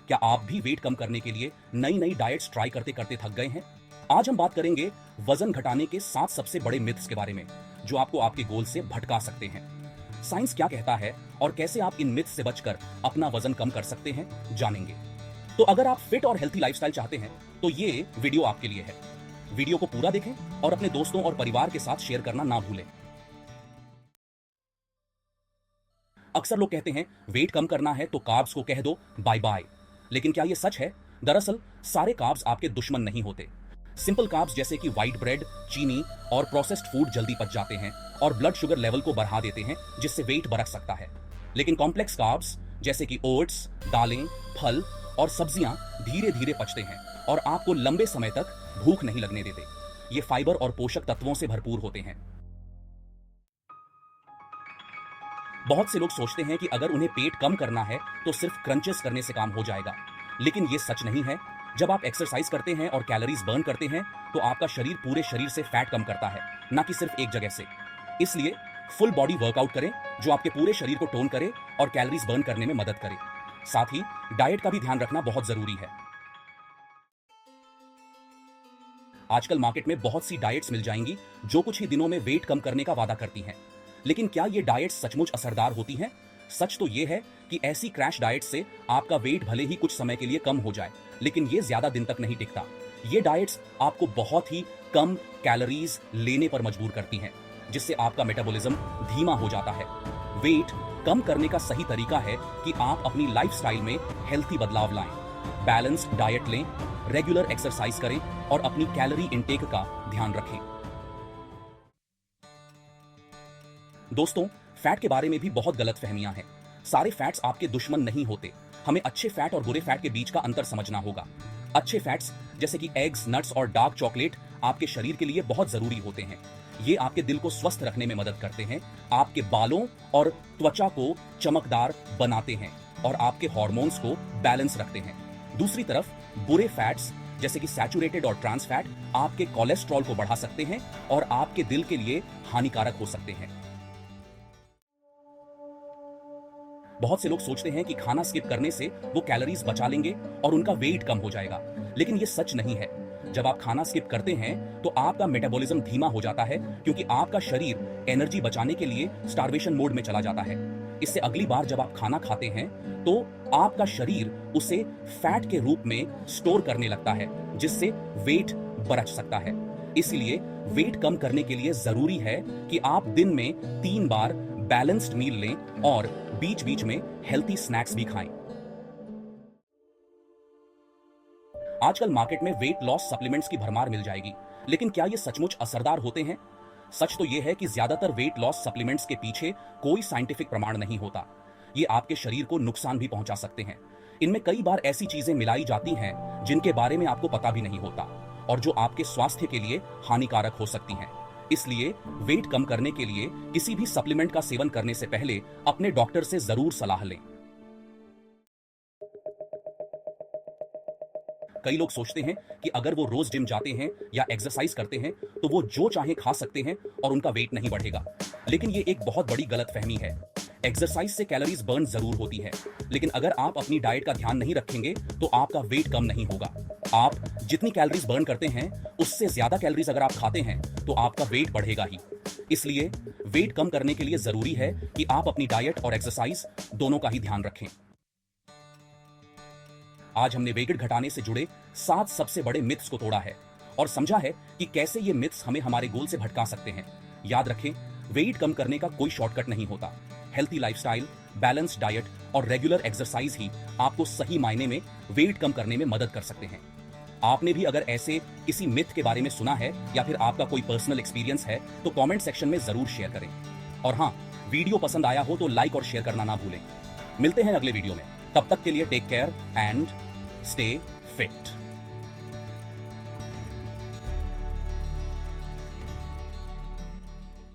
क्या आप भी वेट कम करने के लिए नई नई डाइट्स ट्राई करते करते थक गए हैं? आज हम बात करेंगे वजन घटाने के 7 सबसे बड़े मिथ्स के बारे में, जो आपको आपके गोल से भटका सकते हैं। साइंस क्या कहता है और कैसे आप इन मिथ्स से बचकर अपना वजन कम कर सकते हैं, जानेंगे। तो अगर आप फिट और हेल्थी लाइफस्टाइल चाहते हैं, तो ये वीडियो आपके लिए है। वीडियो को पूरा देखें और अपने दोस्तों और परिवार के साथ शेयर करना ना भूलें। अक्सर लोग कहते हैं वेट कम करना है तो कार्ब्स को कह दो बाय बाय। लेकिन क्या ये सच है? दरअसल सारे कार्ब्स आपके दुश्मन नहीं होते। सिंपल कार्ब्स जैसे कि व्हाइट ब्रेड, चीनी और प्रोसेस्ड फूड जल्दी पच जाते हैं और ब्लड शुगर लेवल को बढ़ा देते हैं, जिससे वेट बढ़ सकता है। लेकिन कॉम्प्लेक्स कार्ब्स जैसे कि ओट्स, दालें, फल और सब्जियां धीरे धीरे पचते हैं और आपको लंबे समय तक भूख नहीं लगने देते। ये फाइबर और पोषक तत्वों से भरपूर होते हैं। बहुत से लोग सोचते हैं कि अगर उन्हें पेट कम करना है तो सिर्फ क्रंचेस करने से काम हो जाएगा, लेकिन ये सच नहीं है। जब आप एक्सरसाइज करते हैं और कैलोरीज बर्न करते हैं, तो आपका शरीर पूरे शरीर से फैट कम करता है, ना कि सिर्फ एक जगह से। इसलिए फुल बॉडी वर्कआउट करें, जो आपके पूरे शरीर को टोन करे और कैलोरीज बर्न करने में मदद करे। साथ ही डाइट का भी ध्यान रखना बहुत जरूरी है। आजकल मार्केट में बहुत सी डाइट्स मिल जाएंगी जो कुछ ही दिनों में वेट कम करने का वादा करती हैं। लेकिन क्या ये डाइट्स सचमुच असरदार होती हैं? सच तो ये है कि ऐसी क्रैश डाइट से आपका वेट भले ही कुछ समय के लिए कम हो जाए, लेकिन ये ज्यादा दिन तक नहीं टिकता। ये डाइट्स आपको बहुत ही कम कैलोरीज लेने पर मजबूर करती हैं, जिससे आपका मेटाबॉलिज्म धीमा हो जाता है। वेट कम करने का सही तरीका है कि आप अपनी लाइफस्टाइल में हेल्थी बदलाव लाएं, बैलेंस्ड डाइट लें, रेगुलर एक्सरसाइज करें और अपनी कैलोरी इंटेक का ध्यान रखें। दोस्तों, फैट के बारे में भी बहुत गलतफहमियां हैं। सारे फैट्स आपके दुश्मन नहीं होते। हमें अच्छे फैट और बुरे फैट के बीच का अंतर समझना होगा। अच्छे फैट्स जैसे कि एग्स, नट्स और डार्क चॉकलेट आपके शरीर के लिए बहुत जरूरी होते हैं। ये आपके दिल को स्वस्थ रखने में मदद करते हैं, आपके बालों और त्वचा को चमकदार बनाते हैं और आपके हार्मोन्स को बैलेंस रखते हैं। दूसरी तरफ बुरे फैट्स जैसे कि सैचुरेटेड और ट्रांस फैट आपके कोलेस्ट्रॉल को बढ़ा सकते हैं और आपके दिल के लिए हानिकारक हो सकते हैं। बहुत से लोग सोचते हैं कि खाना स्किप करने से वो कैलोरीज बचा लेंगे और उनका वेट कम हो जाएगा, लेकिन ये सच नहीं है। जब आप खाना स्किप करते हैं तो आपका मेटाबॉलिज्म धीमा हो जाता है, क्योंकि आपका शरीर एनर्जी बचाने के लिए स्टार्वेशन मोड में चला जाता है। इससे अगली बार जब आप खाना खाते हैं तो आपका शरीर उसे फैट के रूप में स्टोर करने लगता है, जिससे वेट बढ़ सकता है। इसलिए वेट कम करने के लिए जरूरी है कि आप दिन में 3 बार बैलेंस्ड मील लें और बीच बीच में हेल्थी स्नैक्स भी खाएं। आजकल मार्केट में वेट लॉस सप्लीमेंट्स की भरमार मिल जाएगी, लेकिन क्या ये सचमुच असरदार होते हैं? सच तो ये है कि ज्यादातर वेट लॉस सप्लीमेंट्स के पीछे कोई साइंटिफिक प्रमाण नहीं होता। ये आपके शरीर को नुकसान भी पहुंचा सकते हैं। इनमें कई बार ऐसी चीजें मिलाई जाती हैं जिनके बारे में आपको पता भी नहीं होता और जो आपके स्वास्थ्य के लिए हानिकारक हो सकती हैं। इसलिए वेट कम करने के लिए किसी भी सप्लीमेंट का सेवन करने से पहले अपने डॉक्टर से जरूर सलाह लें। कई लोग सोचते हैं कि अगर वो रोज जिम जाते हैं या एक्सरसाइज करते हैं तो वो जो चाहे खा सकते हैं और उनका वेट नहीं बढ़ेगा, लेकिन ये एक बहुत बड़ी गलतफहमी है। एक्सरसाइज से कैलोरीज बर्न जरूर होती है, लेकिन अगर आप अपनी डाइट का ध्यान नहीं रखेंगे तो आपका वेट कम नहीं होगा। आप जितनी कैलोरीज बर्न करते हैं उससे ज्यादा कैलोरीज अगर आप खाते हैं तो आपका वेट बढ़ेगा ही। इसलिए वेट कम करने के लिए जरूरी है कि आप अपनी डाइट और एक्सरसाइज दोनों का ही ध्यान रखें। आज हमने वेट घटाने से जुड़े 7 सबसे बड़े मिथ्स को तोड़ा है और समझा है कि कैसे ये मिथ्स हमें हमारे गोल से भटका सकते हैं। याद रखें, वेट कम करने का कोई शॉर्टकट नहीं होता। हेल्थी लाइफस्टाइल, बैलेंस्ड डाइट और रेगुलर एक्सरसाइज ही आपको सही मायने में वेट कम करने में मदद कर सकते हैं। आपने भी अगर ऐसे किसी मिथ के बारे में सुना है या फिर आपका कोई पर्सनल एक्सपीरियंस है तो कमेंट सेक्शन में जरूर शेयर करें। और हाँ, वीडियो पसंद आया हो तो लाइक और शेयर करना ना भूलें। मिलते हैं अगले वीडियो में, तब तक के लिए take care and stay fit.